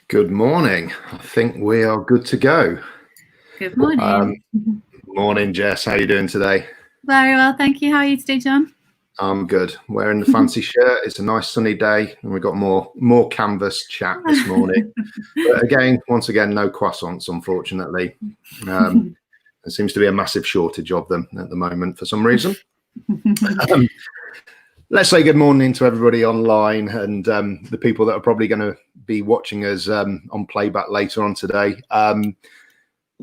Good morning. I think we are good to go. Good morning. Morning, Jess. How are you doing today? Very well, thank you. How are you today, John? I'm good. Wearing the fancy shirt. It's a nice sunny day, and we've got more Canvas chat this morning. But again, once again, no croissants, unfortunately. There seems to be a massive shortage of them at the moment for some reason. Let's say good morning to everybody online and the people that are probably going to be watching us on playback later on today.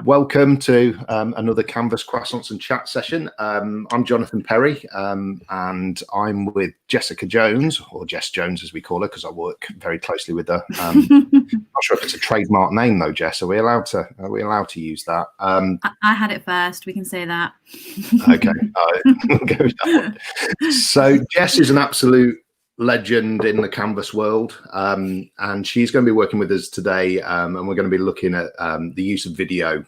Welcome to another Canvas Croissants and Chat session. I'm Jonathan Perry and I'm with Jessica Jones, or Jess Jones as we call her, because I work very closely with her. Not sure if it's a trademark name though, Jess. Are we allowed to use that? I had it first. We can say that. Okay, we'll go with that one. So Jess is an absolute legend in the Canvas world, and she's going to be working with us today, and we're going to be looking at the use of video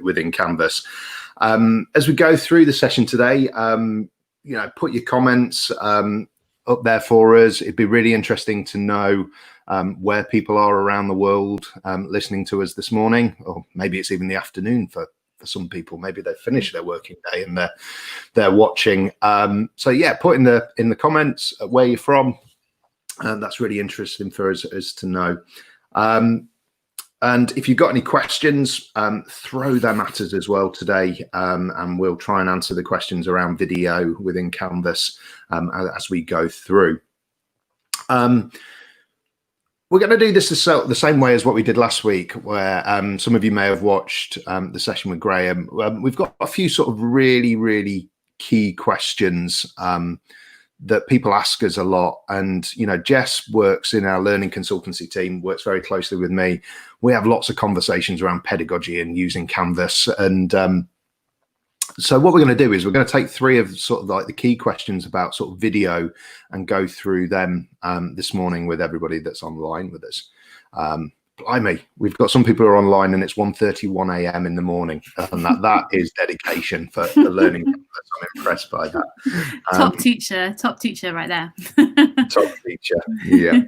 within Canvas. As we go through the session today, put your comments up there for us. It'd be really interesting to know where people are around the world listening to us this morning, or maybe it's even the afternoon for some people. Maybe they've finished their working day and they're watching. So yeah, put in the comments where you're from, and that's really interesting for us to know. And if you've got any questions, throw them at us as well today, and we'll try and answer the questions around video within Canvas as we go through. We're going to do this the same way as what we did last week, where some of you may have watched the session with Graham. We've got a few sort of really key questions that people ask us a lot. And, Jess works in our learning consultancy team, works very closely with me. We have lots of conversations around pedagogy and using Canvas. And so what we're going to do is we're going to take three of sort of like the key questions about sort of video and go through them this morning with everybody that's online with us. Blimey, we've got some people who are online and it's 1:31 a.m. in the morning, and that is dedication for learning. I'm impressed by that. Top teacher right there. Top teacher, yeah.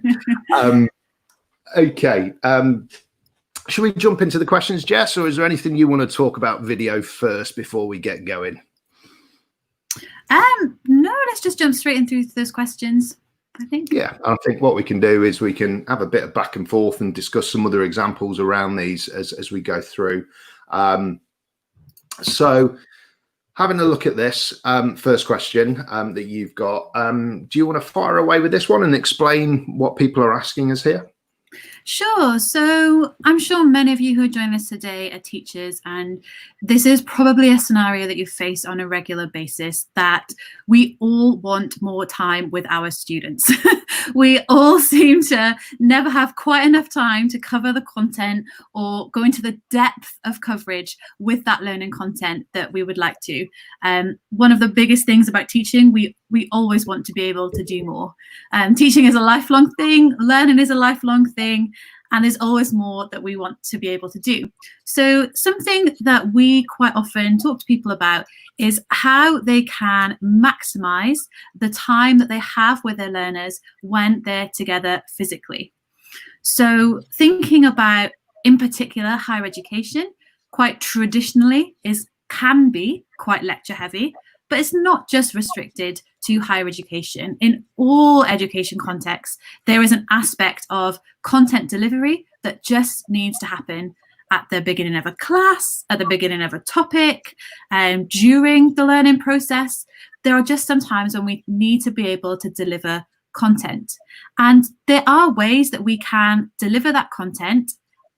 Okay. Should we jump into the questions, Jess, or is there anything you want to talk about video first before we get going? No, let's just jump straight in through those questions, I think. Yeah, I think what we can do is we can have a bit of back and forth and discuss some other examples around these as we go through. So having a look at this first question that you've got, do you want to fire away with this one and explain what people are asking us here? Sure. So I'm sure many of you who are joining us today are teachers, and this is probably a scenario that you face on a regular basis, that we all want more time with our students. We all seem to never have quite enough time to cover the content or go into the depth of coverage with that learning content that we would like to. One of the biggest things about teaching, we always want to be able to do more. Teaching is a lifelong thing, learning is a lifelong thing, and there's always more that we want to be able to do. So something that we quite often talk to people about is how they can maximize the time that they have with their learners when they're together physically. So thinking about, in particular, higher education, quite traditionally can be quite lecture heavy, but it's not just restricted to higher education. In all education contexts, there is an aspect of content delivery that just needs to happen at the beginning of a class, at the beginning of a topic, and during the learning process. There are just some times when we need to be able to deliver content. And there are ways that we can deliver that content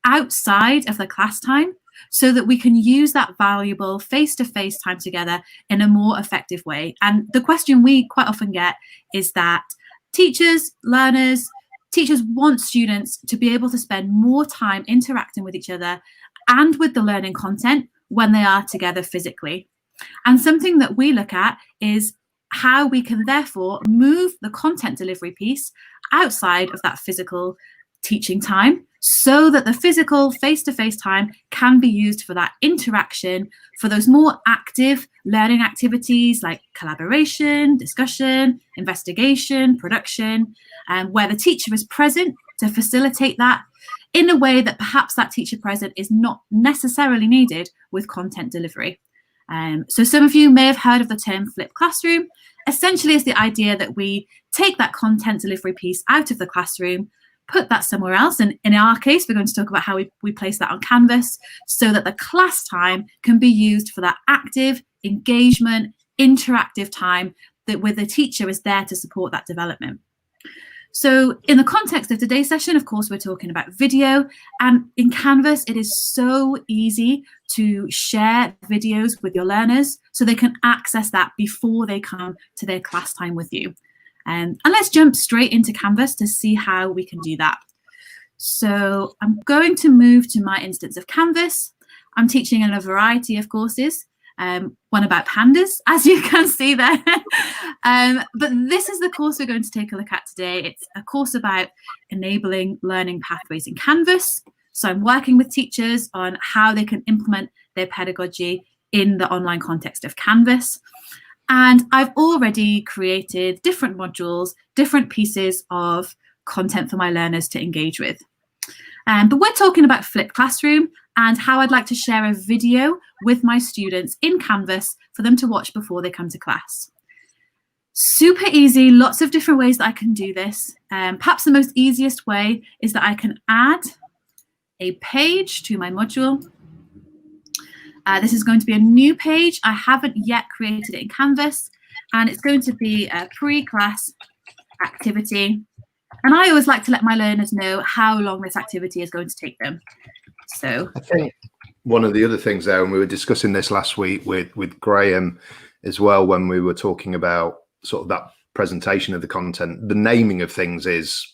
outside of the class time, so that we can use that valuable face-to-face time together in a more effective way. And the question we quite often get is that teachers want students to be able to spend more time interacting with each other and with the learning content when they are together physically. And something that we look at is how we can therefore move the content delivery piece outside of that physical teaching time, so that the physical face-to-face time can be used for that interaction, for those more active learning activities like collaboration, discussion, investigation, production, where the teacher is present to facilitate that in a way that perhaps that teacher present is not necessarily needed with content delivery. So some of you may have heard of the term flipped classroom. Essentially, it's the idea that we take that content delivery piece out of the classroom, put that somewhere else. And in our case, we're going to talk about how we place that on Canvas so that the class time can be used for that active engagement, interactive time that where the teacher is there to support that development. So in the context of today's session, of course, we're talking about video, and in Canvas, it is so easy to share videos with your learners so they can access that before they come to their class time with you. And let's jump straight into Canvas to see how we can do that. So I'm going to move to my instance of Canvas. I'm teaching in a variety of courses. One about pandas, as you can see there. But this is the course we're going to take a look at today. It's a course about enabling learning pathways in Canvas. So I'm working with teachers on how they can implement their pedagogy in the online context of Canvas. And I've already created different modules, different pieces of content for my learners to engage with. But we're talking about flipped classroom and how I'd like to share a video with my students in Canvas for them to watch before they come to class. Super easy, lots of different ways that I can do this. Perhaps the most easiest way is that I can add a page to my module. This is going to be a new page. I haven't yet created it in Canvas, and it's going to be a pre-class activity. And I always like to let my learners know how long this activity is going to take them. So I think one of the other things there, and we were discussing this last week with Graham as well, when we were talking about sort of that presentation of the content, the naming of things is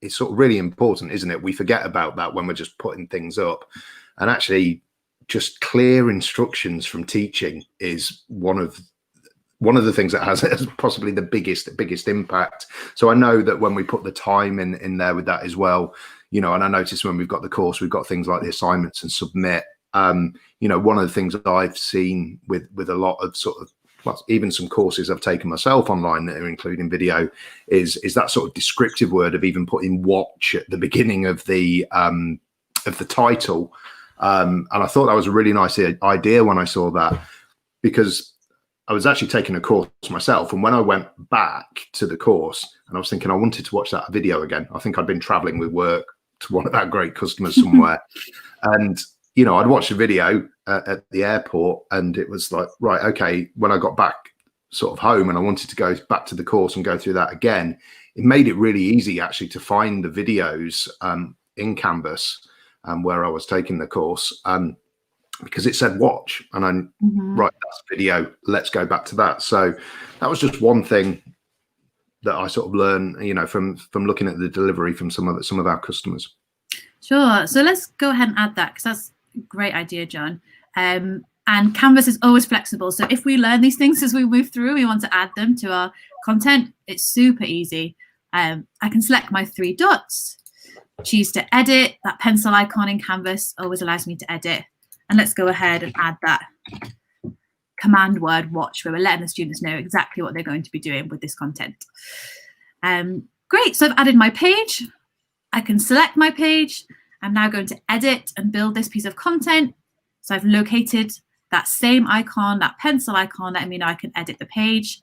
sort of really important, isn't it? We forget about that when we're just putting things up, and actually just clear instructions from teaching is one of the things that has possibly the biggest impact. So I know that when we put the time in there with that as well, you know, and I noticed when we've got the course, we've got things like the assignments and submit. You know, one of the things that I've seen with a lot of sort of, well, even some courses I've taken myself online that are including video is that sort of descriptive word of even putting watch at the beginning of the title. And I thought that was a really nice idea when I saw that, because I was actually taking a course myself, and when I went back to the course and I was thinking I wanted to watch that video again, I think I'd been traveling with work to one of our great customers somewhere, and you know, I'd watched the video at the airport, and it was like, right, okay, when I got back sort of home and I wanted to go back to the course and go through that again, it made it really easy actually to find the videos in Canvas where I was taking the course, because it said watch, and I'm right, that's video, let's go back to that. So that was just one thing that I sort of learned, you know, from looking at the delivery from some of our customers. Sure. So let's go ahead and add that, because that's a great idea, John. And Canvas is always flexible. So if we learn these things as we move through, we want to add them to our content, it's super easy. I can select my 3 dots, choose to edit. That pencil icon in Canvas always allows me to edit. And let's go ahead and add that command word watch, where we're letting the students know exactly what they're going to be doing with this content. Great, so I've added my page. I can select my page. I'm now going to edit and build this piece of content. So I've located that same icon, that pencil icon, letting me know I can edit the page.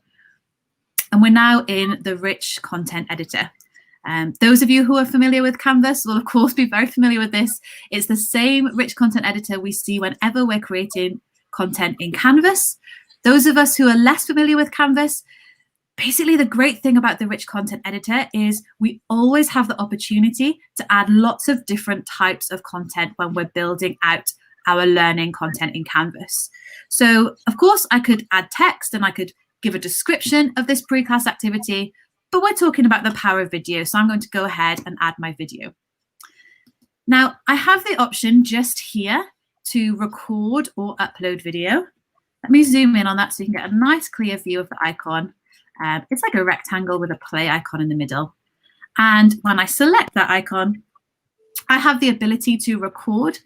And we're now in the rich content editor. Those of you who are familiar with Canvas will, of course, be very familiar with this. It's the same rich content editor we see whenever we're creating content in Canvas. Those of us who are less familiar with Canvas, basically the great thing about the rich content editor is we always have the opportunity to add lots of different types of content when we're building out our learning content in Canvas. So, of course, I could add text and I could give a description of this pre-class activity, but we're talking about the power of video, so I'm going to go ahead and add my video. Now, I have the option just here to record or upload video. Let me zoom in on that so you can get a nice clear view of the icon. It's like a rectangle with a play icon in the middle. And when I select that icon, I have the ability to record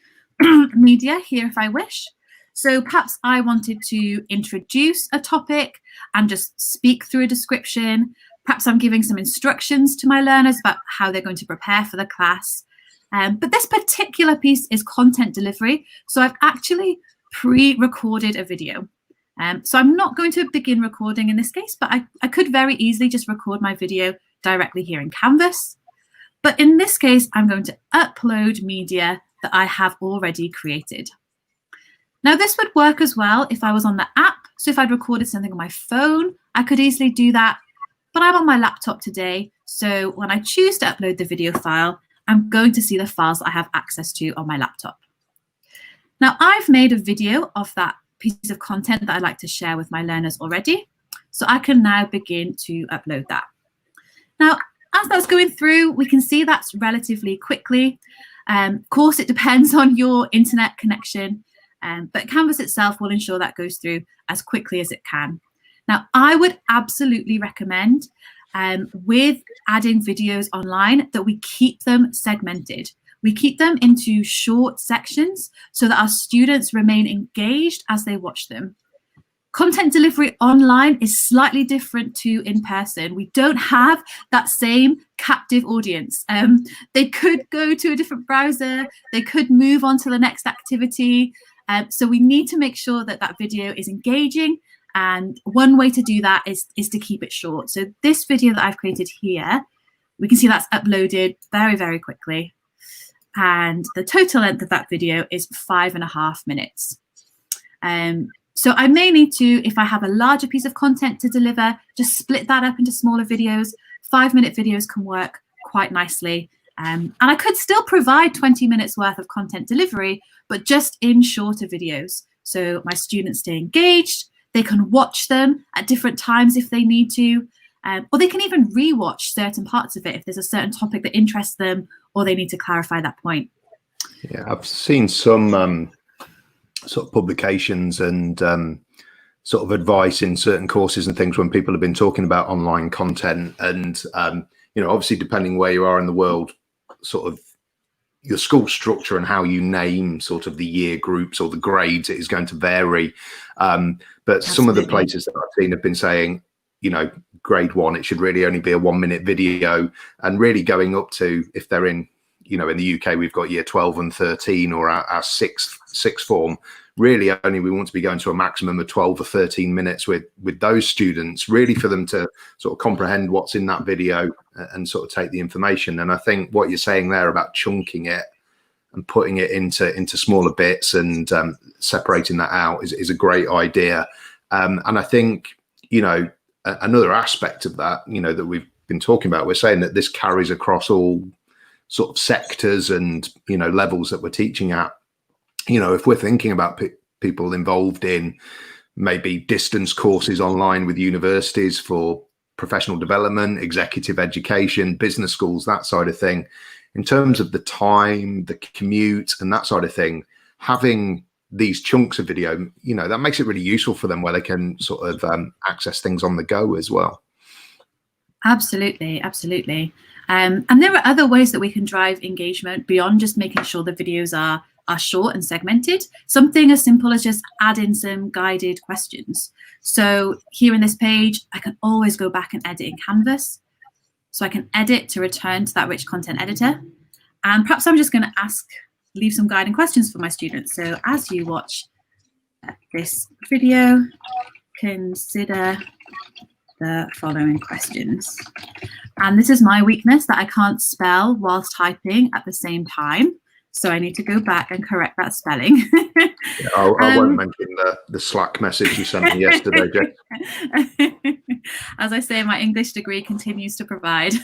media here if I wish. So perhaps I wanted to introduce a topic and just speak through a description. Perhaps I'm giving some instructions to my learners about how they're going to prepare for the class. But this particular piece is content delivery. So I've actually pre-recorded a video. So I'm not going to begin recording in this case, but I could very easily just record my video directly here in Canvas. But in this case, I'm going to upload media that I have already created. Now, this would work as well if I was on the app. So if I'd recorded something on my phone, I could easily do that. But I'm on my laptop today. So when I choose to upload the video file, I'm going to see the files that I have access to on my laptop. Now, I've made a video of that piece of content that I'd like to share with my learners already. So I can now begin to upload that. Now, as that's going through, we can see that's relatively quickly. Of course, it depends on your internet connection, but Canvas itself will ensure that goes through as quickly as it can. Now, I would absolutely recommend with adding videos online that we keep them segmented. We keep them into short sections so that our students remain engaged as they watch them. Content delivery online is slightly different to in person. We don't have that same captive audience. They could go to a different browser. They could move on to the next activity. So we need to make sure that that video is engaging. And one way to do that is to keep it short. So this video that I've created here, we can see that's uploaded very, very quickly. And the total length of that video is 5.5 minutes. So I may need to, if I have a larger piece of content to deliver, just split that up into smaller videos. 5-minute videos can work quite nicely. And I could still provide 20 minutes worth of content delivery, but just in shorter videos. So my students stay engaged, they can watch them at different times if they need to, or they can even rewatch certain parts of it if there's a certain topic that interests them or they need to clarify that point. Yeah, I've seen some sort of publications and sort of advice in certain courses and things when people have been talking about online content, and you know, obviously depending where you are in the world, sort of your school structure and how you name sort of the year groups or the grades, it is going to vary. But Absolutely. Some of the places that I've seen have been saying, you know, grade 1, it should really only be a 1-minute video, and really going up to, if they're in, you know, in the UK, we've got year 12 and 13 or our sixth form, really only we want to be going to a maximum of 12 or 13 minutes with those students, really for them to sort of comprehend what's in that video and sort of take the information. And I think what you're saying there about chunking it and putting it into smaller bits and separating that out is a great idea. And I think, you know, another aspect of that, you know, that we've been talking about, we're saying that this carries across all sort of sectors and, you know, levels that we're teaching at. You know, if we're thinking about people involved in maybe distance courses online with universities for professional development, executive education, business schools, that side of thing, in terms of the time, the commute and that side of thing, having these chunks of video, you know, that makes it really useful for them where they can sort of access things on the go as well. Absolutely, absolutely. And there are other ways that we can drive engagement beyond just making sure the videos are short and segmented. Something as simple as just add in some guided questions. So here in this page, I can always go back and edit in Canvas. So I can edit to return to that rich content editor. And perhaps I'm just going to leave some guiding questions for my students. So as you watch this video, consider the following questions. And this is my weakness, that I can't spell whilst typing at the same time. So I need to go back and correct that spelling. Yeah, I won't mention the Slack message you sent me yesterday, Jess. As I say, my English degree continues to provide.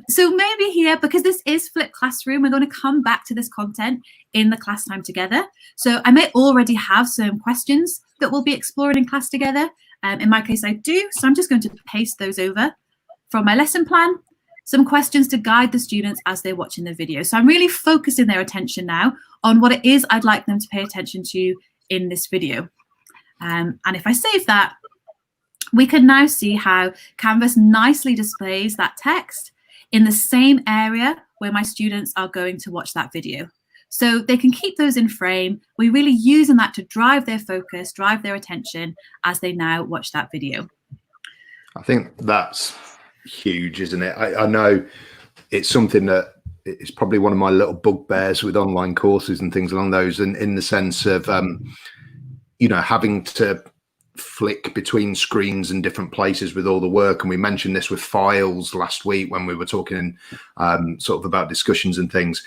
So maybe here, because this is flipped classroom, we're going to come back to this content in the class time together. So I may already have some questions that we'll be exploring in class together. In my case, I do. So I'm just going to paste those over from my lesson plan. Some questions to guide the students as they're watching the video. So I'm really focusing their attention now on what it is I'd like them to pay attention to in this video. And if I save that, we can now see how Canvas nicely displays that text in the same area where my students are going to watch that video. So they can keep those in frame. We're really using that to drive their focus, drive their attention as they now watch that video. I think that's huge, isn't it? I know it's something that it's probably one of my little bugbears with online courses and things along those, and in the sense of having to flick between screens and different places with all the work. And we mentioned this with files last week when we were talking sort of about discussions and things.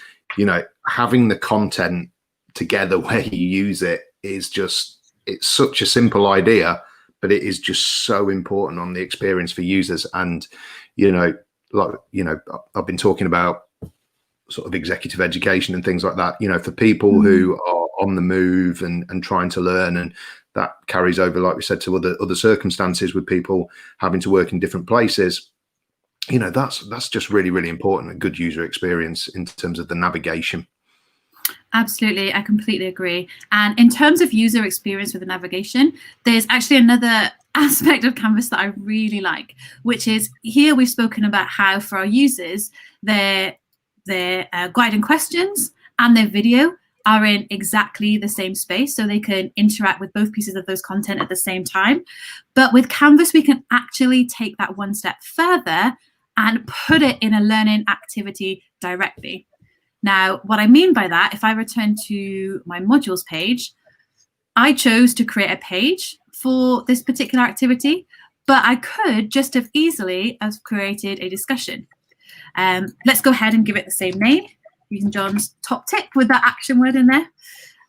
Having the content together where you use it is just, it's such a simple idea, but it is just so important on the experience for users. And I've been talking about sort of executive education and things like that, for people who are on the move and trying to learn, and that carries over, like we said, to other circumstances with people having to work in different places. That's just really, really important, a good user experience in terms of the navigation. Absolutely, I completely agree. And in terms of user experience with the navigation, there's actually another aspect of Canvas that I really like, which is here we've spoken about how for our users, their guiding questions and their video are in exactly the same space, so they can interact with both pieces of those content at the same time. But with Canvas, we can actually take that one step further and put it in a learning activity directly. Now, what I mean by that, if I return to my modules page, I chose to create a page for this particular activity, but I could just have easily have created a discussion. Let's go ahead and give it the same name, using John's top tip with that action word in there.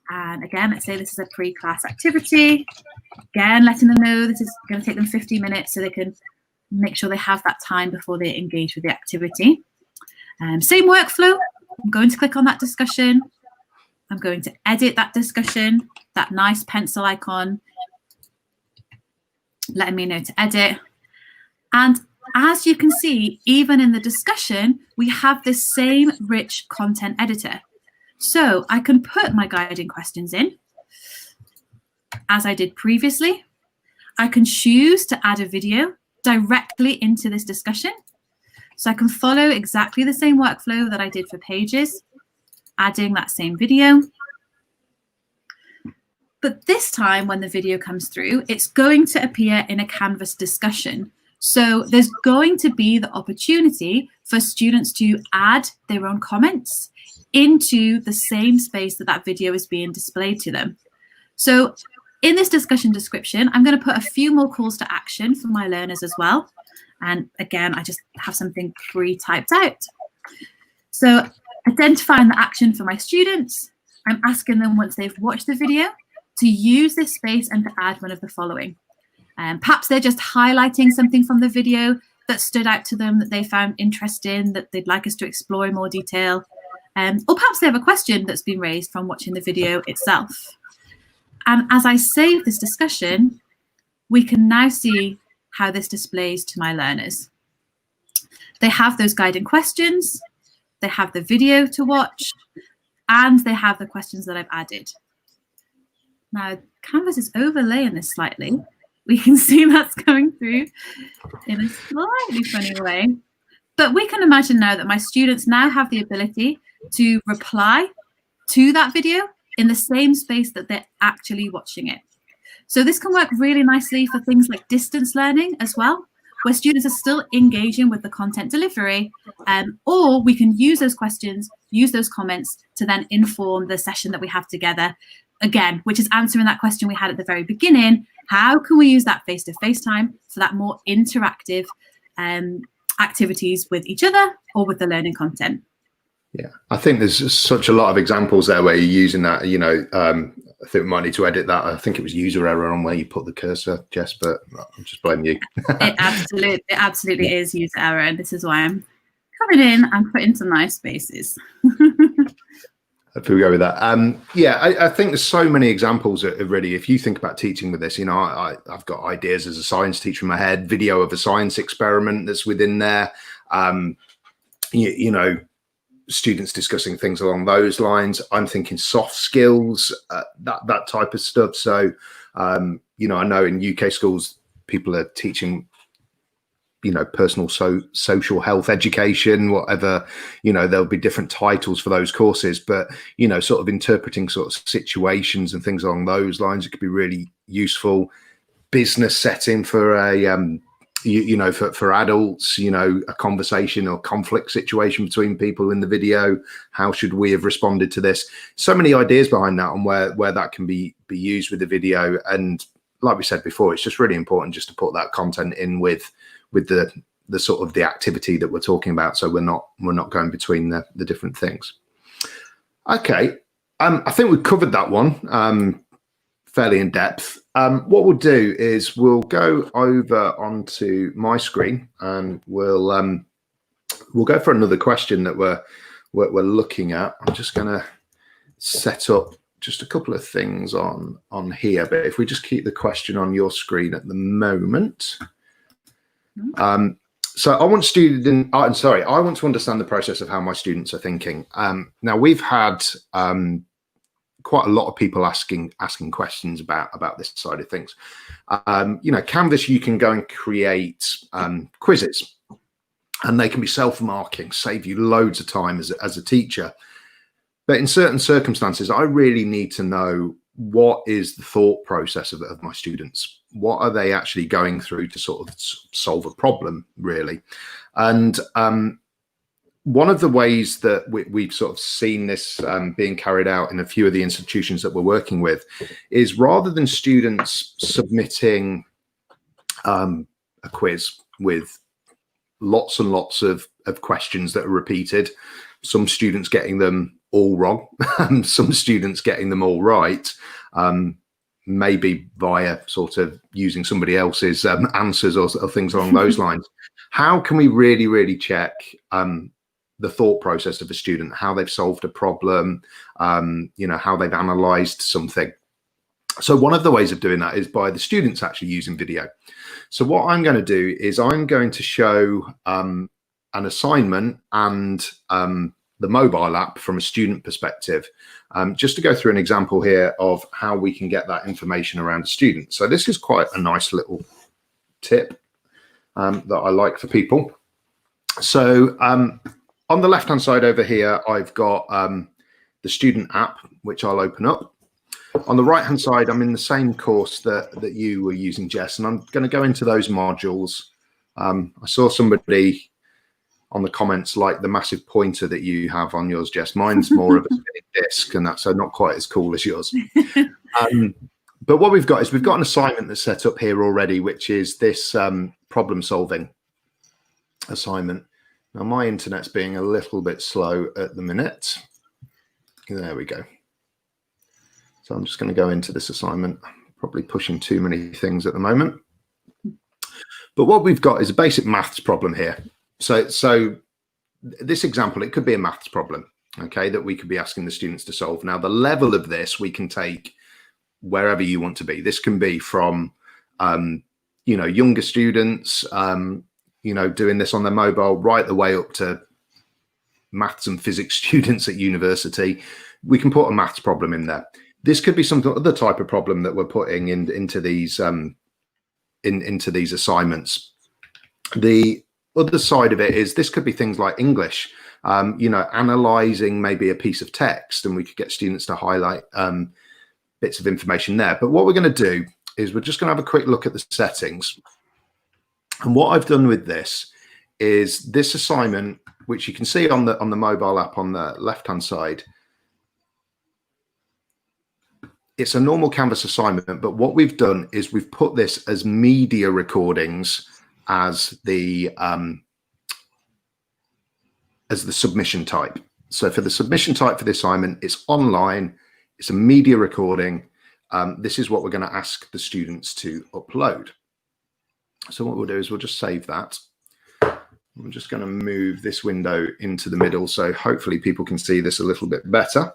And again, let's say this is a pre-class activity. Again, letting them know this is going to take them 50 minutes so they can make sure they have that time before they engage with the activity. Same workflow. I'm going to click on that discussion. I'm going to edit that discussion, that nice pencil icon, letting me know to edit. And as you can see, even in the discussion, we have this same rich content editor. So I can put my guiding questions in, as I did previously. I can choose to add a video directly into this discussion. So I can follow exactly the same workflow that I did for pages, adding that same video. But this time when the video comes through, it's going to appear in a Canvas discussion. So there's going to be the opportunity for students to add their own comments into the same space that that video is being displayed to them. So in this discussion description, I'm going to put a few more calls to action for my learners as well. And again, I just have something pre-typed out. So identifying the action for my students, I'm asking them once they've watched the video to use this space and to add one of the following. Perhaps they're just highlighting something from the video that stood out to them that they found interesting, that they'd like us to explore in more detail. Or perhaps they have a question that's been raised from watching the video itself. And as I save this discussion, we can now see how this displays to my learners. They have those guiding questions, they have the video to watch, and they have the questions that I've added. Now, Canvas is overlaying this slightly. We can see that's coming through in a slightly funny way. But we can imagine now that my students now have the ability to reply to that video in the same space that they're actually watching it. So this can work really nicely for things like distance learning as well, where students are still engaging with the content delivery, or we can use those questions, use those comments to then inform the session that we have together, again, which is answering that question we had at the very beginning. How can we use that face-to-face time for that more interactive activities with each other or with the learning content? Yeah, I think there's such a lot of examples there where you're using that, I think we might need to edit that. I think it was user error on where you put the cursor, Jess, but I'm just blaming you. It absolutely is user error. And this is why I'm coming in and putting some nice spaces. If we go with that. I think there's so many examples of really, if you think about teaching with this, I've got ideas as a science teacher in my head, video of a science experiment that's within there, students discussing things along those lines. I'm thinking soft skills, that type of stuff. So, I know in UK schools, people are teaching, personal social health education, whatever, there'll be different titles for those courses, but, sort of interpreting sort of situations and things along those lines, it could be really useful. Business setting for you know, for adults, you know, a conversation or conflict situation between people in the video. How should we have responded to this? So many ideas behind that, and where that can be used with the video. And like we said before, it's just really important just to put that content in with the sort of the activity that we're talking about, so we're not going between the different things. Okay, I think we've covered that one fairly in depth. What we'll do is we'll go over onto my screen, and we'll go for another question that we're looking at. I'm just going to set up just a couple of things on here, but if we just keep the question on your screen at the moment. So I want I want to understand the process of how my students are thinking. Now we've had quite a lot of people asking questions about this side of things. You know, Canvas, you can go and create quizzes, and they can be self-marking, save you loads of time as a teacher. But in certain circumstances, I really need to know what is the thought process of my students. What are they actually going through to sort of solve a problem, really? And one of the ways that we've sort of seen this being carried out in a few of the institutions that we're working with is, rather than students submitting a quiz with lots and lots of questions that are repeated, some students getting them all wrong, some students getting them all right, maybe via sort of using somebody else's answers or things along those lines. How can we really check the thought process of a student, how they've solved a problem, you know, how they've analyzed something? So one of the ways of doing that is by the students actually using video. So what I'm going to do is I'm going to show an assignment and the mobile app from a student perspective, just to go through an example here of how we can get that information around a student. So this is quite a nice little tip that I like for people. So on the left-hand side over here, I've got the student app, which I'll open up. On the right-hand side, I'm in the same course that you were using, Jess, and I'm going to go into those modules. I saw somebody on the comments like the massive pointer that you have on yours, Jess. Mine's more of a spinning disc, and that's so not quite as cool as yours. But what we've got is we've got an assignment that's set up here already, which is this problem-solving assignment. Now, my internet's being a little bit slow at the minute. There we go. So I'm just going to go into this assignment, probably pushing too many things at the moment. But what we've got is a basic maths problem here. So this example, it could be a maths problem, okay, that we could be asking the students to solve. Now, the level of this we can take wherever you want to be. This can be from, you know, younger students, you know, doing this on their mobile, right the way up to maths and physics students at university. We can put a maths problem in there. This could be some other type of problem that we're putting into these into these assignments. The other side of it is this could be things like English, you know, analyzing maybe a piece of text, and we could get students to highlight bits of information there. But what we're going to do is we're just going to have a quick look at the settings. And what I've done with this is this assignment, which you can see on the mobile app on the left-hand side. It's a normal Canvas assignment, but what we've done is we've put this as media recordings as the submission type. So for the submission type for the assignment, it's online, it's a media recording. This is what we're going to ask the students to upload. So what we'll do is we'll just save that. I'm just going to move this window into the middle, so hopefully people can see this a little bit better.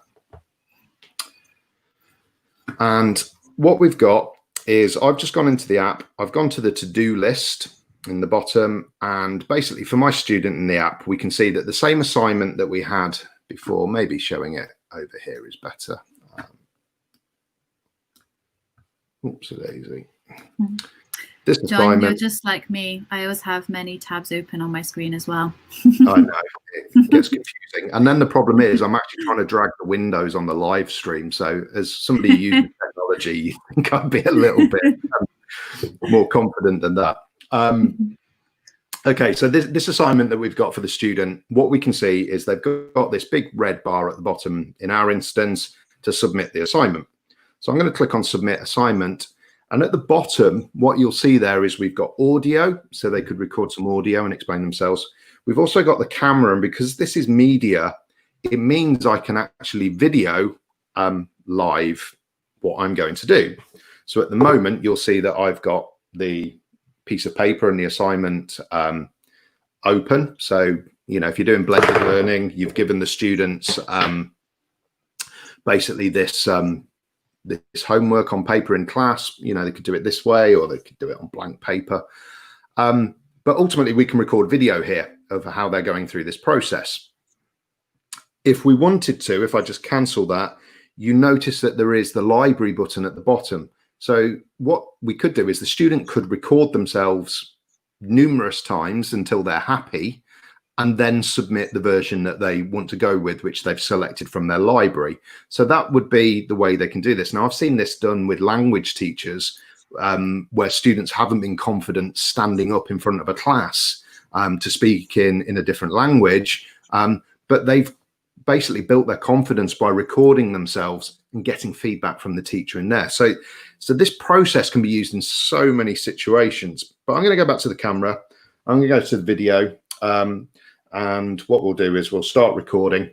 And what we've got is I've just gone into the app. I've gone to the to-do list in the bottom, and basically for my student in the app, we can see that the same assignment that we had before, maybe showing it over here is better. Oops-a-daisy. This John, you're just like me. I always have many tabs open on my screen as well. I know, it gets confusing. And then the problem is I'm actually trying to drag the windows on the live stream. So as somebody using technology, you think I'd be a little bit more confident than that. Okay, so this assignment that we've got for the student, what we can see is they've got this big red bar at the bottom, in our instance, to submit the assignment. So I'm going to click on Submit Assignment. And at the bottom, what you'll see there is we've got audio, so they could record some audio and explain themselves. We've also got the camera, and because this is media, it means I can actually video live what I'm going to do. So at the moment, you'll see that I've got the piece of paper and the assignment open. So, you know, if you're doing blended learning, you've given the students basically this homework on paper in class. You know, they could do it this way, or they could do it on blank paper. But ultimately, we can record video here of how they're going through this process. If we wanted to, if I just cancel that, you notice that there is the library button at the bottom. So what we could do is the student could record themselves numerous times until they're happy, and then submit the version that they want to go with, which they've selected from their library. So that would be the way they can do this. Now, I've seen this done with language teachers where students haven't been confident standing up in front of a class to speak in a different language, but they've basically built their confidence by recording themselves and getting feedback from the teacher in there. So this process can be used in so many situations. But I'm going to go back to the camera. I'm going to go to the video. And what we'll do is we'll start recording.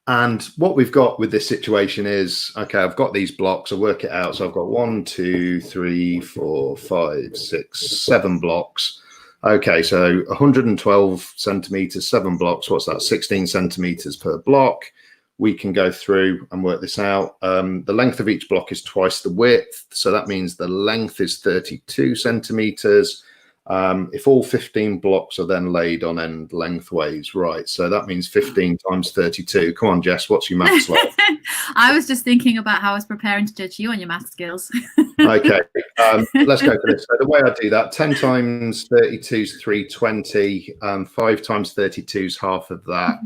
And what we've got with this situation is, okay, I've got these blocks. I'll work it out. So I've got 1, 2, 3, 4, 5, 6, 7 blocks. Okay, so 112 centimeters, 7 blocks. What's that? 16 centimeters per block. We can go through and work this out. The length of each block is twice the width. So that means the length is 32 centimeters. If all 15 blocks are then laid on end lengthways, right? So that means 15 times 32. Come on, Jess, what's your maths like? I was just thinking about how I was preparing to judge you on your math skills. Okay, let's go for this. So the way I do that, 10 times 32 is 320, 5 times 32 is half of that,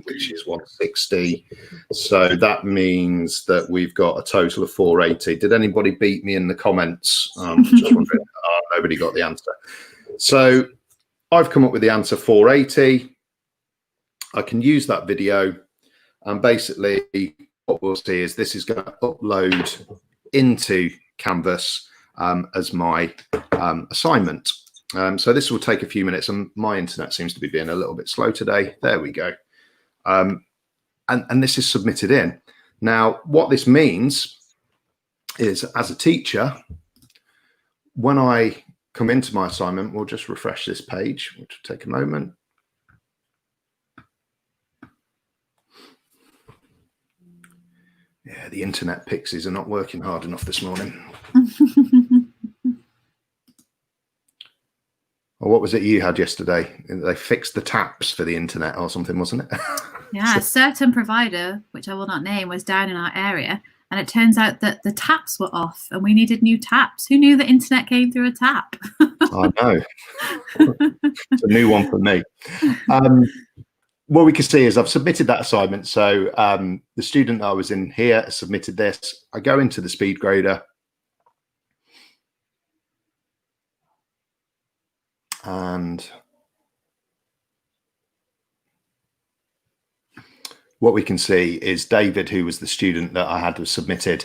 which is 160. So that means that we've got a total of 480. Did anybody beat me in the comments? Just wondering. Nobody got the answer. So I've come up with the answer 480. I can use that video, and basically what we'll see is this is going to upload into Canvas as my assignment. So this will take a few minutes, and my internet seems to be being a little bit slow today. There we go. And this is submitted in. Now, what this means is, as a teacher, when I come into my assignment, we'll just refresh this page, which will take a moment. Yeah, the internet pixies are not working hard enough this morning. Or what was it you had yesterday? They fixed the taps for the internet or something, wasn't it? Yeah, a certain provider, which I will not name, was down in our area. And it turns out that the taps were off and we needed new taps. Who knew the internet came through a tap? I know. It's a new one for me. What we can see is I've submitted that assignment. So the student that I was in here submitted this. I go into the Speedgrader. And what we can see is David, who was the student that I had submitted,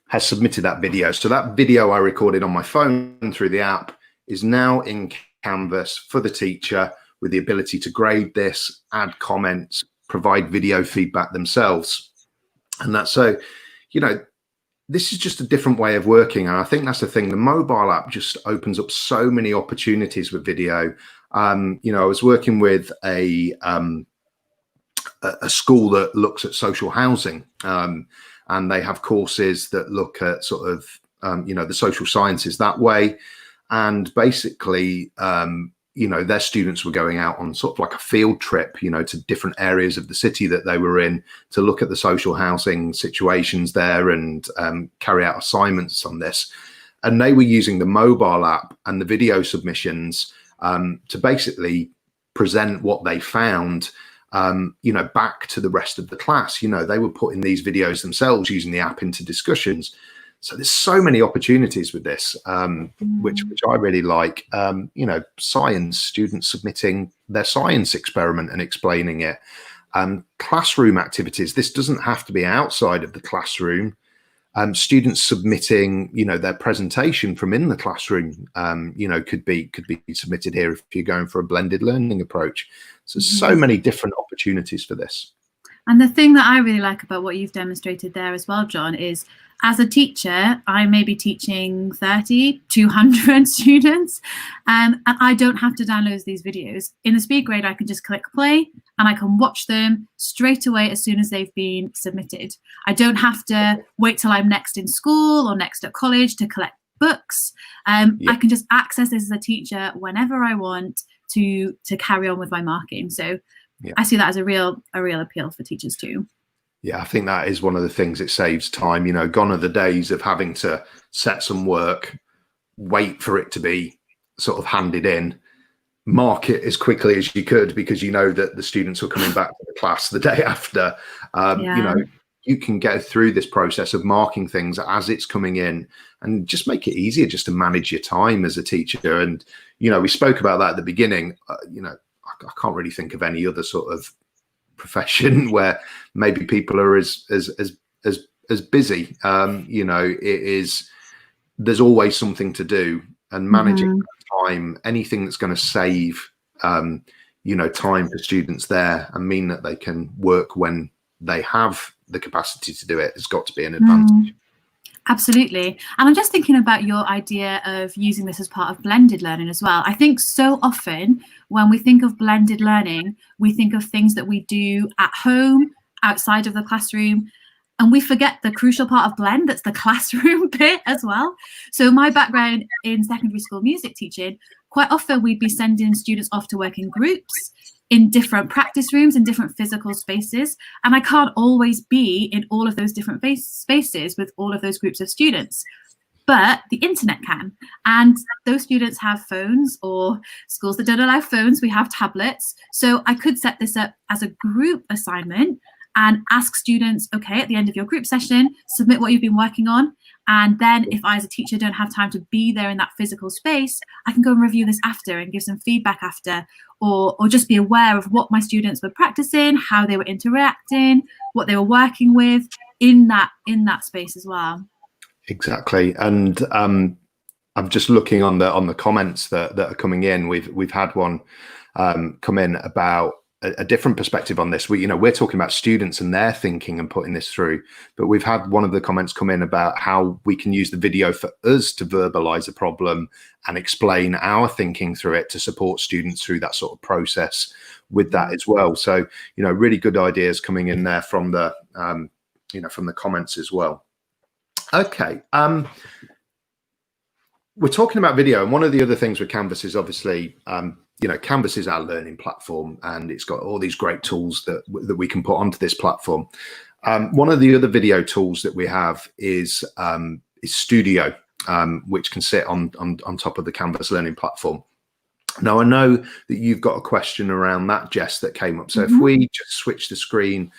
has submitted that video. So that video I recorded on my phone through the app is now in Canvas for the teacher, with the ability to grade this, add comments, provide video feedback themselves. And that's so, you know, this is just a different way of working. And I think that's the thing. The mobile app just opens up so many opportunities with video. You know, I was working with a school that looks at social housing, and they have courses that look at sort of, you know, the social sciences that way. And basically, you know, their students were going out on sort of like a field trip, you know, to different areas of the city that they were in to look at the social housing situations there and carry out assignments on this. And they were using the mobile app and the video submissions to basically present what they found, you know, back to the rest of the class. You know, they were putting these videos themselves using the app into discussions. So there's so many opportunities with this, which I really like. You know, science, students submitting their science experiment and explaining it. Classroom activities. This doesn't have to be outside of the classroom. Students submitting, you know, their presentation from in the classroom, you know, could be submitted here if you're going for a blended learning approach. So so many different opportunities for this. And the thing that I really like about what you've demonstrated there as well, John, is as a teacher, I may be teaching 30, 200 students, and I don't have to download these videos. In the Speedgrader, I can just click play and I can watch them straight away as soon as they've been submitted. I don't have to wait till I'm next in school or next at college to collect books. I can just access this as a teacher whenever I want to carry on with my marking. So I see that as a real appeal for teachers too. Yeah, I think that is one of the things. It saves time. You know, gone are the days of having to set some work, wait for it to be sort of handed in, mark it as quickly as you could because you know that the students are coming back to the class the day after. You know, you can go through this process of marking things as it's coming in and just make it easier just to manage your time as a teacher. And, you know, we spoke about that at the beginning. You know, I can't really think of any other sort of profession where maybe people are as busy. You know, there's always something to do, and managing time, anything that's going to save you know, time for students there and mean that they can work when they have the capacity to do it, has got to be an advantage. Absolutely. And I'm just thinking about your idea of using this as part of blended learning as well. I think so often when we think of blended learning, we think of things that we do at home, outside of the classroom, and we forget the crucial part of blend, that's the classroom bit as well. So my background in secondary school music teaching, quite often we'd be sending students off to work in groups, in different practice rooms, in different physical spaces. And I can't always be in all of those different spaces with all of those groups of students, but the internet can. And those students have phones, or schools that don't allow phones, we have tablets. So I could set this up as a group assignment and ask students, okay, at the end of your group session, submit what you've been working on. And then if I as a teacher don't have time to be there in that physical space, I can go and review this after and give some feedback after, or just be aware of what my students were practicing, how they were interacting, what they were working with in that space as well. Exactly. And I'm just looking on the comments that are coming in. We've had one come in about a different perspective on this. We're talking about students and their thinking and putting this through, but we've had one of the comments come in about how we can use the video for us to verbalize a problem and explain our thinking through it to support students through that sort of process with that as well. So, really good ideas coming in there from the, from the comments as well. Okay. We're talking about video, and one of the other things with Canvas is obviously, Canvas is our learning platform, and it's got all these great tools that we can put onto this platform. One of the other video tools that we have is Studio, which can sit on top of the Canvas learning platform. Now, I know that you've got a question around that, Jess, that came up. So if we just switch the screen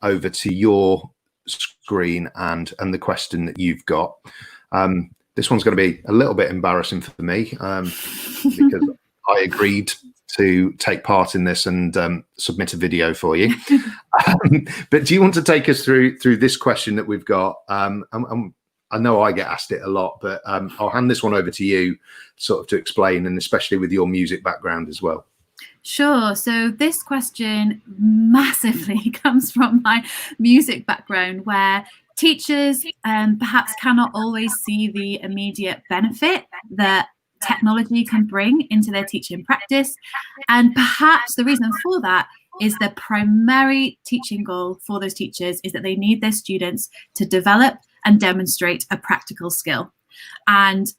over to your screen and the question that you've got, this one's going to be a little bit embarrassing for me because I agreed to take part in this and submit a video for you. But do you want to take us through this question that we've got? I know I get asked it a lot, but I'll hand this one over to you sort of to explain, and especially with your music background as well. Sure. So this question massively comes from my music background, where teachers perhaps cannot always see the immediate benefit that technology can bring into their teaching practice. And perhaps the reason for that is the primary teaching goal for those teachers is that they need their students to develop and demonstrate a practical skill. And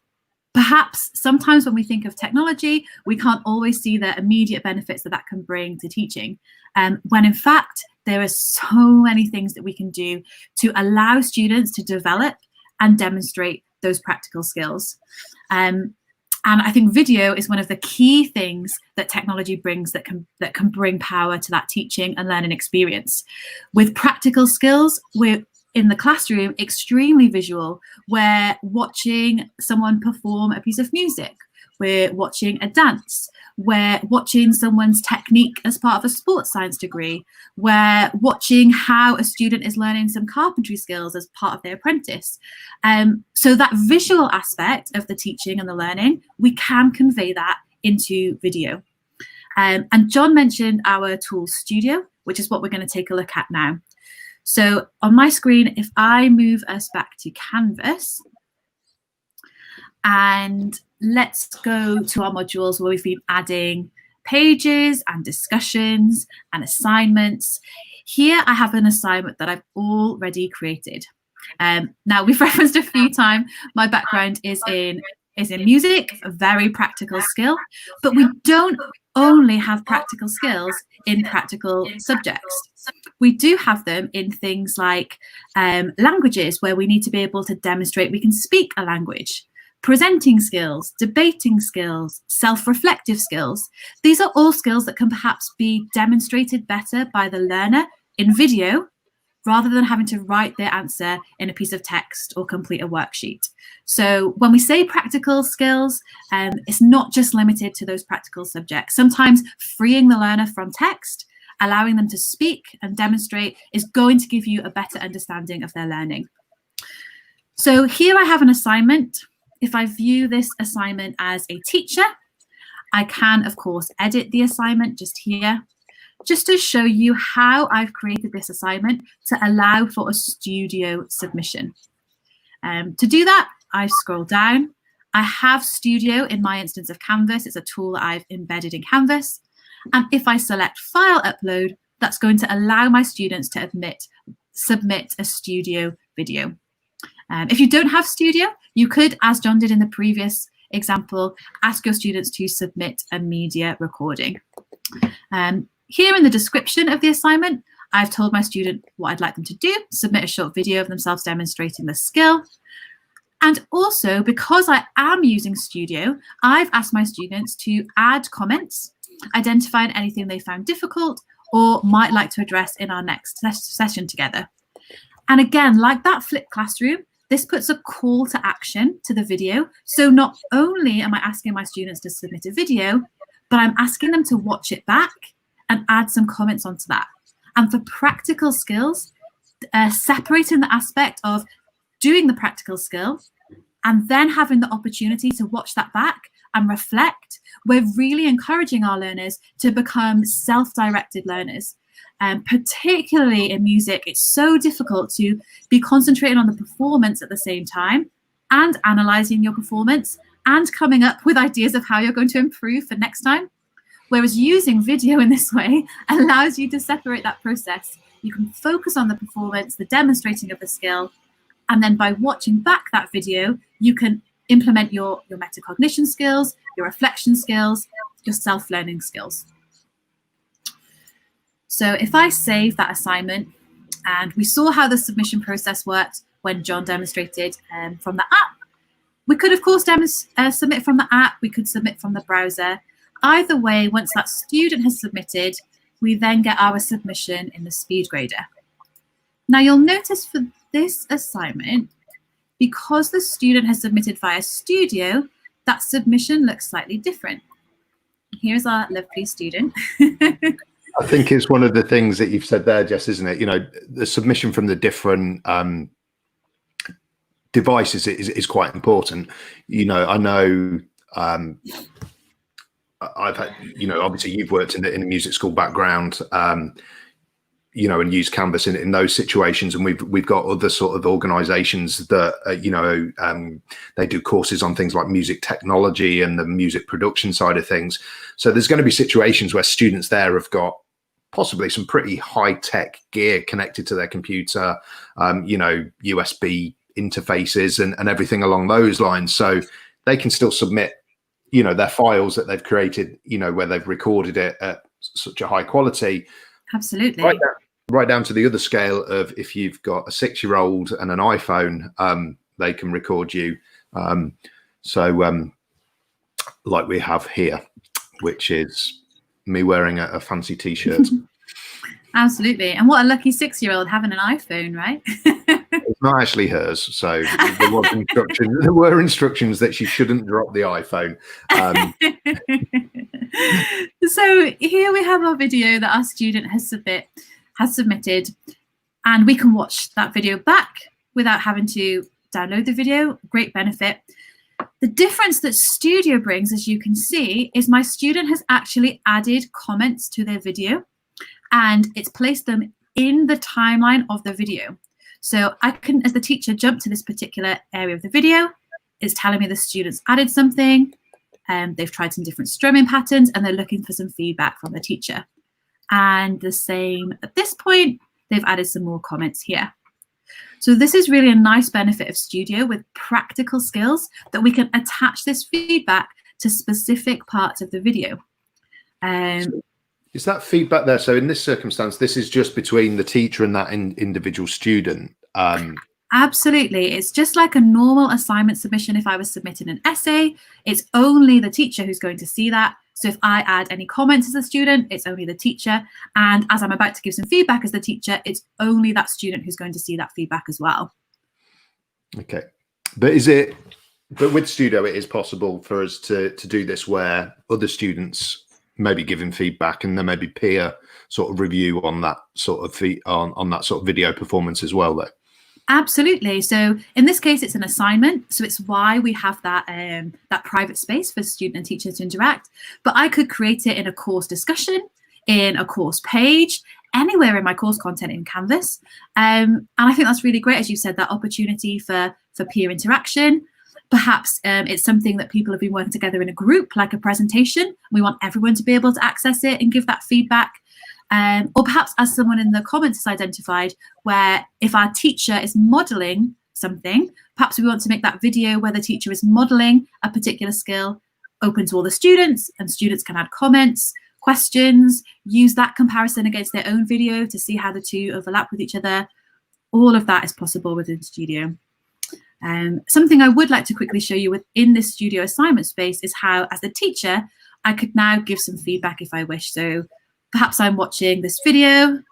perhaps sometimes when we think of technology, we can't always see the immediate benefits that can bring to teaching. When in fact, there are so many things that we can do to allow students to develop and demonstrate those practical skills. And I think video is one of the key things that technology brings that can bring power to that teaching and learning experience. With practical skills, we're in the classroom extremely visual. We're watching someone perform a piece of music. We're watching a dance. We're watching someone's technique as part of a sports science degree. We're watching how a student is learning some carpentry skills as part of their apprentice. So that visual aspect of the teaching and the learning, we can convey that into video. And John mentioned our tool Studio, which is what we're going to take a look at now. So on my screen, if I move us back to Canvas, and let's go to our modules where we've been adding pages and discussions and assignments. Here I have an assignment that I've already created. Now, we've referenced a few times, my background is in music, a very practical skill, but we don't only have practical skills in practical subjects. We do have them in things like languages, where we need to be able to demonstrate we can speak a language. Presenting skills, debating skills, self-reflective skills. These are all skills that can perhaps be demonstrated better by the learner in video, rather than having to write their answer in a piece of text or complete a worksheet. So when we say practical skills, it's not just limited to those practical subjects. Sometimes freeing the learner from text, allowing them to speak and demonstrate, is going to give you a better understanding of their learning. So here I have an assignment. If I view this assignment as a teacher, I can, of course, edit the assignment just here, just to show you how I've created this assignment to allow for a Studio submission. To do that, I scroll down. I have Studio in my instance of Canvas. It's a tool that I've embedded in Canvas. And if I select File Upload, that's going to allow my students to submit a Studio video. If you don't have Studio, you could, as John did in the previous example, ask your students to submit a media recording. Here in the description of the assignment, I've told my student what I'd like them to do, submit a short video of themselves demonstrating the skill. And also, because I am using Studio, I've asked my students to add comments, identifying anything they found difficult or might like to address in our next session together. And again, like that flipped classroom, this puts a call to action to the video. So not only am I asking my students to submit a video, but I'm asking them to watch it back and add some comments onto that. And for practical skills, separating the aspect of doing the practical skill and then having the opportunity to watch that back and reflect, we're really encouraging our learners to become self-directed learners. Particularly in music, it's so difficult to be concentrating on the performance at the same time and analysing your performance and coming up with ideas of how you're going to improve for next time. Whereas using video in this way allows you to separate that process. You can focus on the performance, the demonstrating of the skill, and then by watching back that video, you can implement your metacognition skills, your reflection skills, your self-learning skills. So if I save that assignment, and we saw how the submission process worked when John demonstrated from the app, we could, of course, submit from the app, we could submit from the browser. Either way, once that student has submitted, we then get our submission in the Speedgrader. Now you'll notice for this assignment, because the student has submitted via Studio, that submission looks slightly different. Here's our lovely student. I think it's one of the things that you've said there, Jess, isn't it? You know, the submission from the different devices is quite important. You know, I know I've had, you know, obviously you've worked in a music school background, you know, and used Canvas in those situations, and we've got other sort of organisations that you know, they do courses on things like music technology and the music production side of things. So there's going to be situations where students there have got possibly some pretty high-tech gear connected to their computer, you know, USB interfaces and everything along those lines. So they can still submit, you know, their files that they've created, you know, where they've recorded it at such a high quality. Absolutely. Right down to the other scale of if you've got a 6-year-old and an iPhone, they can record you. Like we have here, which is me wearing a fancy T-shirt. Absolutely. And what a lucky 6-year-old having an iPhone, right? It's not actually hers, so there were instructions that she shouldn't drop the iPhone. So here we have our video that our student has submitted, and we can watch that video back without having to download the video. Great benefit. The difference that Studio brings, as you can see, is my student has actually added comments to their video, and it's placed them in the timeline of the video. So I can, as the teacher, jump to this particular area of the video. It's telling me the students added something, and they've tried some different strumming patterns, and they're looking for some feedback from the teacher. And the same at this point, they've added some more comments here. So this is really a nice benefit of Studio with practical skills that we can attach this feedback to specific parts of the video. Is that feedback there? So in this circumstance, this is just between the teacher and that individual student. Absolutely. It's just like a normal assignment submission. If I was submitting an essay, it's only the teacher who's going to see that. So if I add any comments as a student, it's only the teacher. And as I'm about to give some feedback as the teacher, it's only that student who's going to see that feedback as well. Okay. But with Studio, it is possible for us to do this where other students maybe giving feedback, and there may be peer sort of review on that sort of on that sort of video performance as well, though. Absolutely. So in this case, it's an assignment. So it's why we have that that private space for student and teacher to interact. But I could create it in a course discussion, in a course page, anywhere in my course content in Canvas. And I think that's really great, as you said, that opportunity for peer interaction. Perhaps it's something that people have been working together in a group, like a presentation. We want everyone to be able to access it and give that feedback. Or perhaps, as someone in the comments has identified, where if our teacher is modeling something, perhaps we want to make that video where the teacher is modeling a particular skill open to all the students, and students can add comments, questions, use that comparison against their own video to see how the two overlap with each other. All of that is possible within Studio. Something I would like to quickly show you within this Studio assignment space is how, as the teacher, I could now give some feedback if I wish. So perhaps I'm watching this video.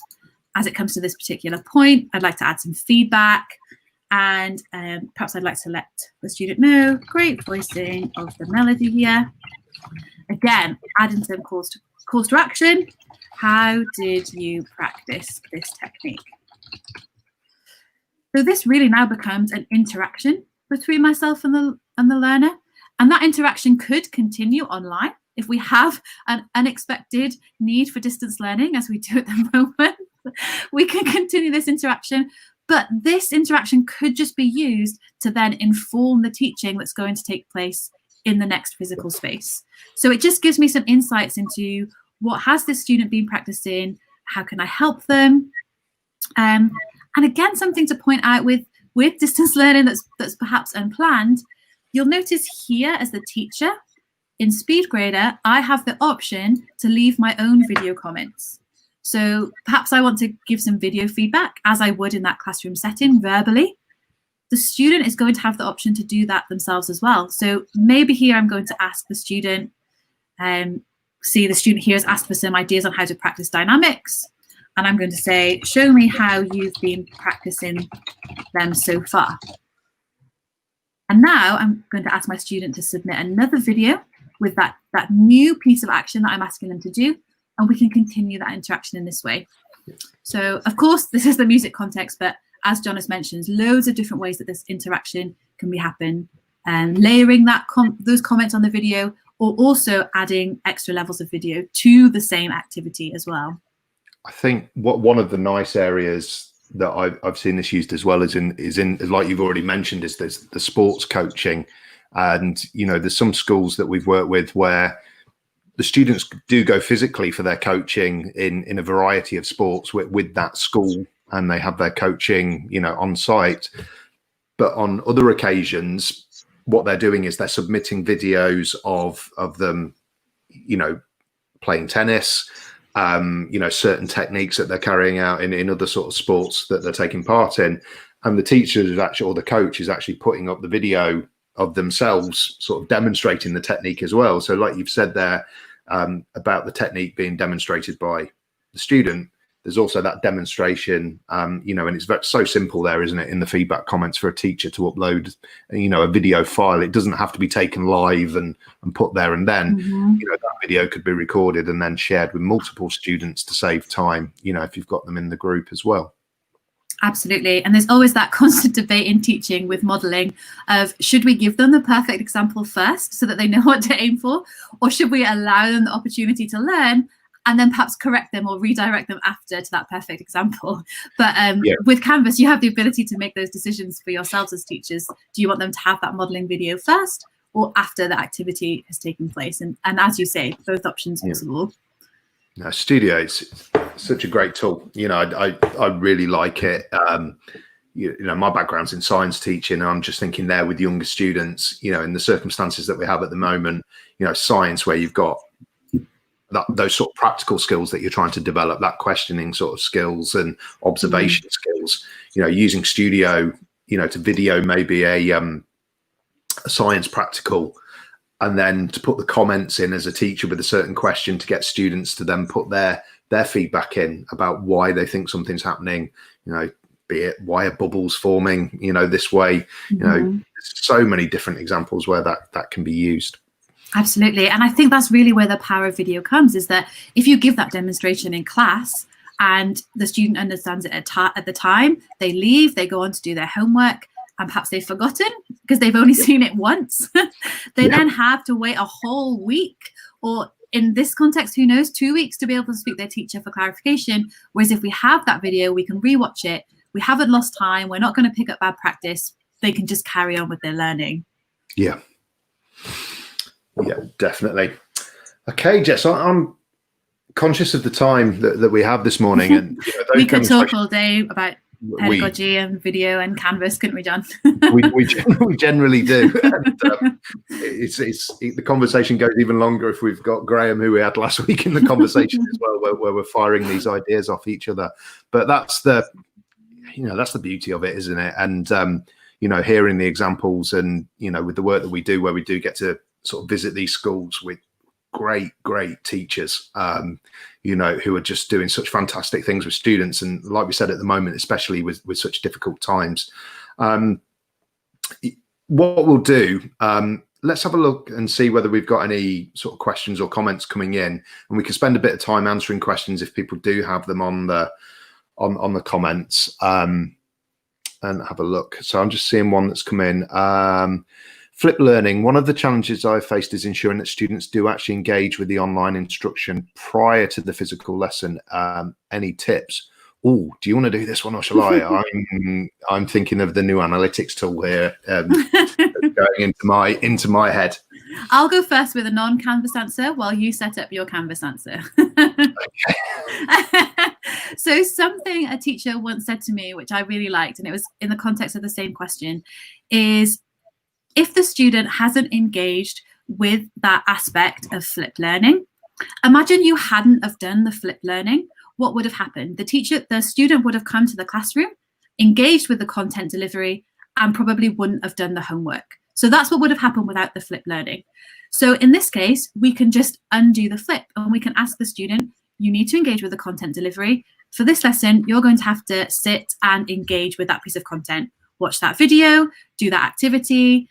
As it comes to this particular point, I'd like to add some feedback, and perhaps I'd like to let the student know, great voicing of the melody here. Again, adding some calls to action. How did you practice this technique? So this really now becomes an interaction between myself and the learner, and that interaction could continue online if we have an unexpected need for distance learning, as we do at the moment. We can continue this interaction, but this interaction could just be used to then inform the teaching that's going to take place in the next physical space. So it just gives me some insights into what has this student been practicing, how can I help them? And again, something to point out with distance learning that's perhaps unplanned, you'll notice here as the teacher, in Speedgrader, I have the option to leave my own video comments. So perhaps I want to give some video feedback, as I would in that classroom setting verbally. The student is going to have the option to do that themselves as well. So maybe here I'm going to ask the student, see the student here has asked for some ideas on how to practice dynamics. And I'm going to say, show me how you've been practicing them so far. And now I'm going to ask my student to submit another video with that new piece of action that I'm asking them to do, and we can continue that interaction in this way. So, of course, this is the music context, but as John has mentioned, loads of different ways that this interaction can be happen, and layering those comments on the video, or also adding extra levels of video to the same activity as well. I think one of the nice areas that I've seen this used as well is in like you've already mentioned, is there's the sports coaching. And, you know, there's some schools that we've worked with where the students do go physically for their coaching in a variety of sports with that school, and they have their coaching, you know, on site. But on other occasions, what they're doing is they're submitting videos of them, you know, playing tennis, you know, certain techniques that they're carrying out in other sort of sports that they're taking part in. And the teacher is actually, or the coach is actually putting up the video of themselves sort of demonstrating the technique as well. So like you've said there about the technique being demonstrated by the student, there's also that demonstration, you know, and it's so simple there, isn't it, in the feedback comments for a teacher to upload, you know, a video file. It doesn't have to be taken live and put there and then. You know, that video could be recorded and then shared with multiple students to save time, you know, if you've got them in the group as well. Absolutely. And there's always that constant debate in teaching with modelling of, should we give them the perfect example first so that they know what to aim for, or should we allow them the opportunity to learn and then perhaps correct them or redirect them after to that perfect example? But with Canvas, you have the ability to make those decisions for yourselves as teachers. Do you want them to have that modelling video first or after the activity has taken place? And as you say, both options possible. No, Studio is such a great tool. You know, I really like it. You know, my background's in science teaching, and I'm just thinking there with younger students, you know, in the circumstances that we have at the moment, you know, science where you've got those sort of practical skills that you're trying to develop, that questioning sort of skills and observation skills, you know, using Studio, you know, to video maybe a science practical, and then to put the comments in as a teacher with a certain question to get students to then put their feedback in about why they think something's happening, you know, be it why are bubbles forming, you know, this way, you know, so many different examples where that can be used. Absolutely. And I think that's really where the power of video comes, is that if you give that demonstration in class and the student understands it at the time, they leave, they go on to do their homework, and perhaps they've forgotten because they've only seen it once. They then have to wait a whole week, or in this context, who knows, 2 weeks to be able to speak to their teacher for clarification. Whereas if we have that video, we can rewatch it. We haven't lost time. We're not going to pick up bad practice. They can just carry on with their learning. Yeah, definitely. Okay, Jess, I'm conscious of the time that we have this morning. And you know, we could talk all day about pedagogy and video and Canvas, couldn't we, John? we generally do. And, the conversation goes even longer if we've got Graham, who we had last week in the conversation as well, where we're firing these ideas off each other. But that's the beauty of it, isn't it? And you know, hearing the examples, and you know, with the work that we do, where we do get to sort of visit these schools with great teachers, you know, who are just doing such fantastic things with students, and like we said, at the moment, especially with such difficult times. What we'll do, let's have a look and see whether we've got any sort of questions or comments coming in, and we can spend a bit of time answering questions if people do have them on the comments, and have a look. So I'm just seeing one that's come in. Flip learning. One of the challenges I've faced is ensuring that students do actually engage with the online instruction prior to the physical lesson. Any tips? Oh, do you want to do this one or shall I? I'm thinking of the new analytics tool here, going into my head. I'll go first with a non-Canvas answer while you set up your Canvas answer. So something a teacher once said to me, which I really liked, and it was in the context of the same question, is if the student hasn't engaged with that aspect of flipped learning, imagine you hadn't have done the flipped learning. What would have happened? The student would have come to the classroom, engaged with the content delivery, and probably wouldn't have done the homework. So that's what would have happened without the flipped learning. So in this case, we can just undo the flip, and we can ask the student, you need to engage with the content delivery. For this lesson, you're going to have to sit and engage with that piece of content. Watch that video, do that activity.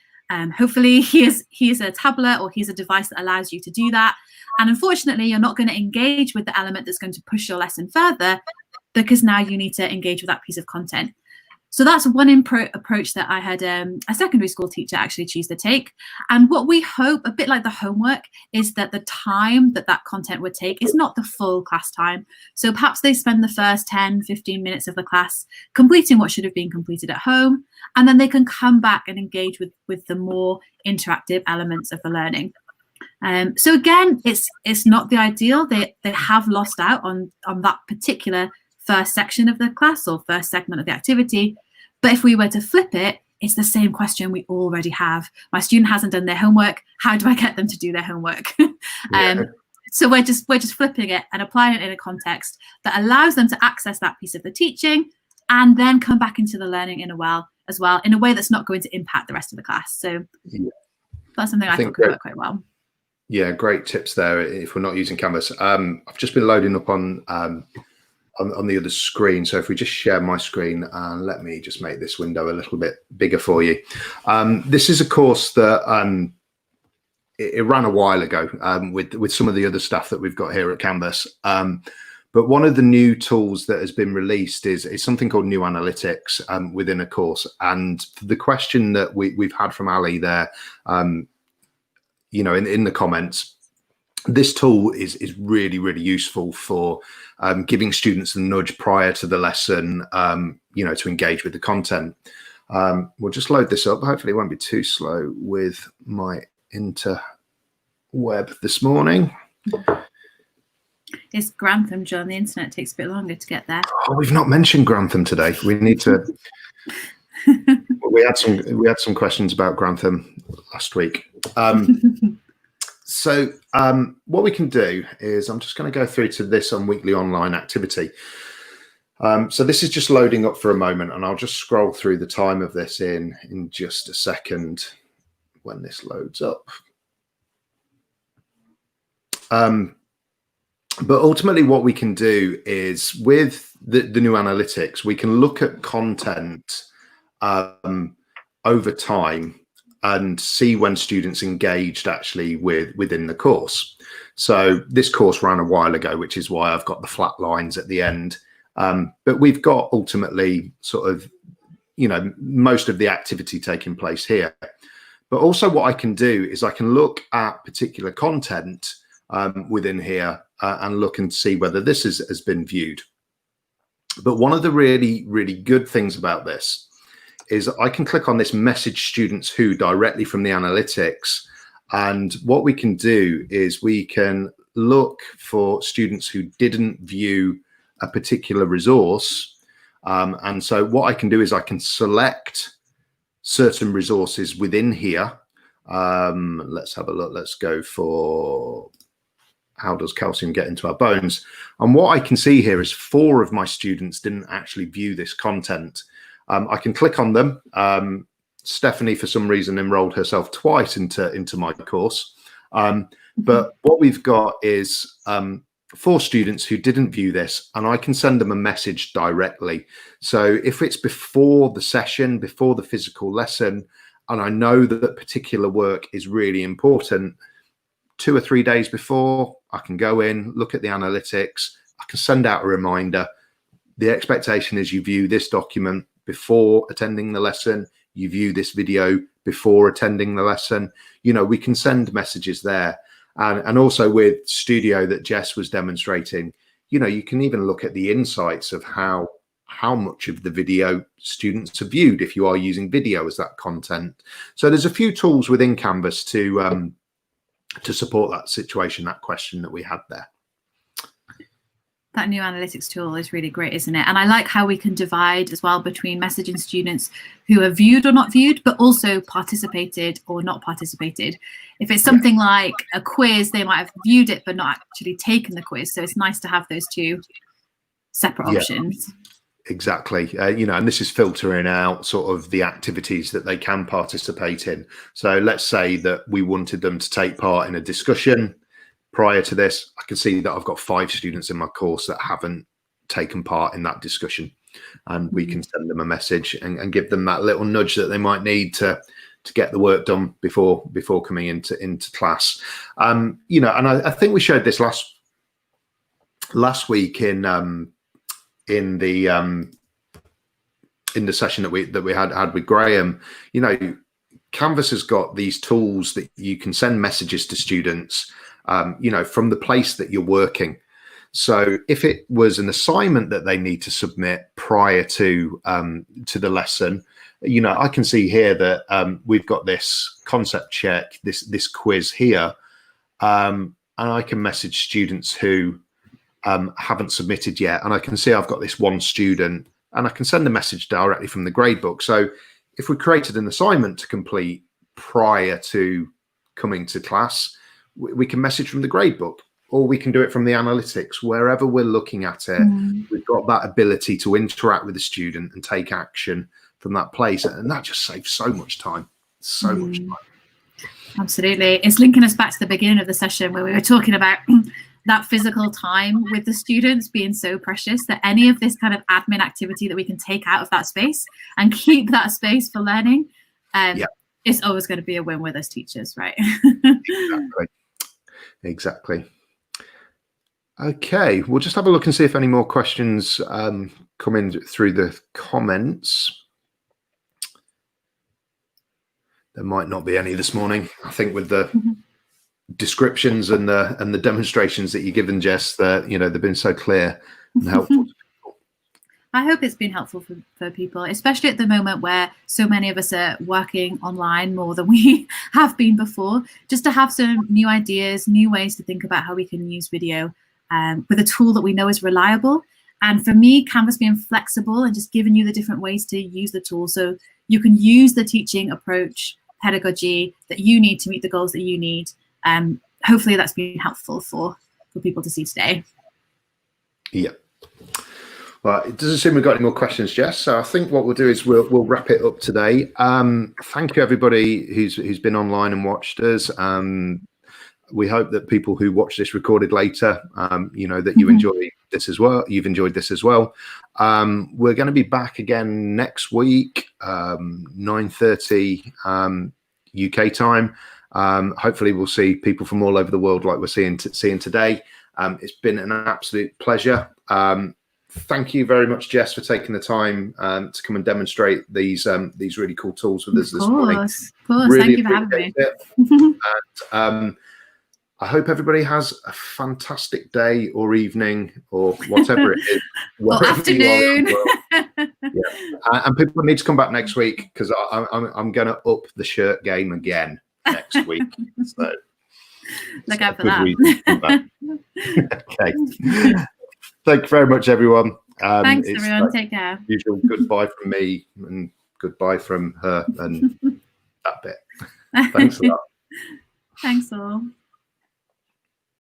Hopefully here's a tablet or here's a device that allows you to do that. And unfortunately, you're not going to engage with the element that's going to push your lesson further, because now you need to engage with that piece of content. So that's one approach that I had a secondary school teacher actually choose to take. And what we hope, a bit like the homework, is that the time that content would take is not the full class time. So perhaps they spend the first 10, 15 minutes of the class completing what should have been completed at home, and then they can come back and engage with the more interactive elements of the learning. So again, it's not the ideal. They have lost out on that particular first section of the class or first segment of the activity. But if we were to flip it, it's the same question we already have. My student hasn't done their homework. How do I get them to do their homework? So we're just flipping it and applying it in a context that allows them to access that piece of the teaching and then come back into the learning in a way that's not going to impact the rest of the class. So that's something I think could work quite well. Yeah, great tips there if we're not using Canvas. I've just been loading up on on the other screen. So if we just share my screen, and let me just make this window a little bit bigger for you. This is a course that it ran a while ago with some of the other stuff that we've got here at Canvas. But one of the new tools that has been released is something called New Analytics within a course. And the question that we've had from Ali there, you know, in the comments, this tool is really, really useful for giving students a nudge prior to the lesson, you know, to engage with the content. We'll just load this up. Hopefully it won't be too slow with my interweb this morning. It's Grantham, John. The internet takes a bit longer to get there. Oh, we've not mentioned Grantham today. We need to. we had some questions about Grantham last week. So what we can do is I'm just going to go through to this on weekly online activity. So this is just loading up for a moment, and I'll just scroll through the time of this in just a second when this loads up. But ultimately what we can do is with the new analytics, we can look at content over time and see when students engaged actually within the course. So this course ran a while ago, which is why I've got the flat lines at the end. But we've got ultimately sort of, you know, most of the activity taking place here. But also what I can do is I can look at particular content within here and look and see whether this has been viewed. But one of the really, really good things about this is I can click on this message students who directly from the analytics. And what we can do is we can look for students who didn't view a particular resource. And so what I can do is I can select certain resources within here. Let's have a look. Let's go for how does calcium get into our bones? And what I can see here is 4 of my students didn't actually view this content. I can click on them. Stephanie, for some reason, enrolled herself twice into my course. But what we've got is 4 students who didn't view this, and I can send them a message directly. So if it's before the session, before the physical lesson, and I know that that particular work is really important, 2 or 3 days before, I can go in, look at the analytics, I can send out a reminder. The expectation is you view this document before attending the lesson, you view this video before attending the lesson. You know, we can send messages there. And also with Studio that Jess was demonstrating, you know, you can even look at the insights of how much of the video students have viewed if you are using video as that content. So there's a few tools within Canvas to support that situation, that question that we had there. That new analytics tool is really great, isn't it? And I like how we can divide as well between messaging students who are viewed or not viewed, but also participated or not participated. If it's something like a quiz, they might have viewed it, but not actually taken the quiz. So it's nice to have those 2 separate options. Exactly. You know, and this is filtering out sort of the activities that they can participate in. So let's say that we wanted them to take part in a discussion. Prior to this, I can see that I've got 5 students in my course that haven't taken part in that discussion, and we can send them a message and give them that little nudge that they might need to get the work done before coming into class. You know, and I think we showed this last week in the session that we had with Graham. You know, Canvas has got these tools that you can send messages to students, you know, from the place that you're working. So if it was an assignment that they need to submit prior to the lesson, you know, I can see here that we've got this concept check, this quiz here, and I can message students who haven't submitted yet, and I can see I've got this 1 student, and I can send a message directly from the gradebook. So if we created an assignment to complete prior to coming to class, we can message from the gradebook, or we can do it from the analytics. Wherever we're looking at it, we've got that ability to interact with the student and take action from that place, and that just saves so much time, so much time. Absolutely. It's linking us back to the beginning of the session where we were talking about that physical time with the students being so precious, that any of this kind of admin activity that we can take out of that space and keep that space for learning, it's always going to be a win with us teachers, right? Exactly. Okay, we'll just have a look and see if any more questions come in through the comments. There might not be any this morning. I think with the descriptions and the demonstrations that you've given, Jess, that they've been so clear and helpful. I hope it's been helpful for people, especially at the moment where so many of us are working online more than we have been before, just to have some new ideas, new ways to think about how we can use video with a tool that we know is reliable. And for me, Canvas being flexible and just giving you the different ways to use the tool, so you can use the teaching approach, pedagogy that you need to meet the goals that you need. Hopefully that's been helpful for people to see today. Yeah. Well, it doesn't seem we've got any more questions, Jess. So I think what we'll do is we'll wrap it up today. Thank you, everybody who's been online and watched us. We hope that people who watch this recorded later, that you enjoy this as well. You've enjoyed this as well. We're going to be back again next week, 9:30 UK time. Hopefully, we'll see people from all over the world like we're seeing today. It's been an absolute pleasure. Thank you very much, Jess, for taking the time to come and demonstrate these really cool tools with us this morning. Of course. Really Thank you for having me. And, I hope everybody has a fantastic day or evening or whatever it is. Or afternoon. And people need to come back next week, because I'm going to up the shirt game again next week. So look out for that. Okay. Thank you very much, everyone. Thanks, everyone. Take care. Usual goodbye from me and goodbye from her and that bit. Thanks a lot. Thanks all.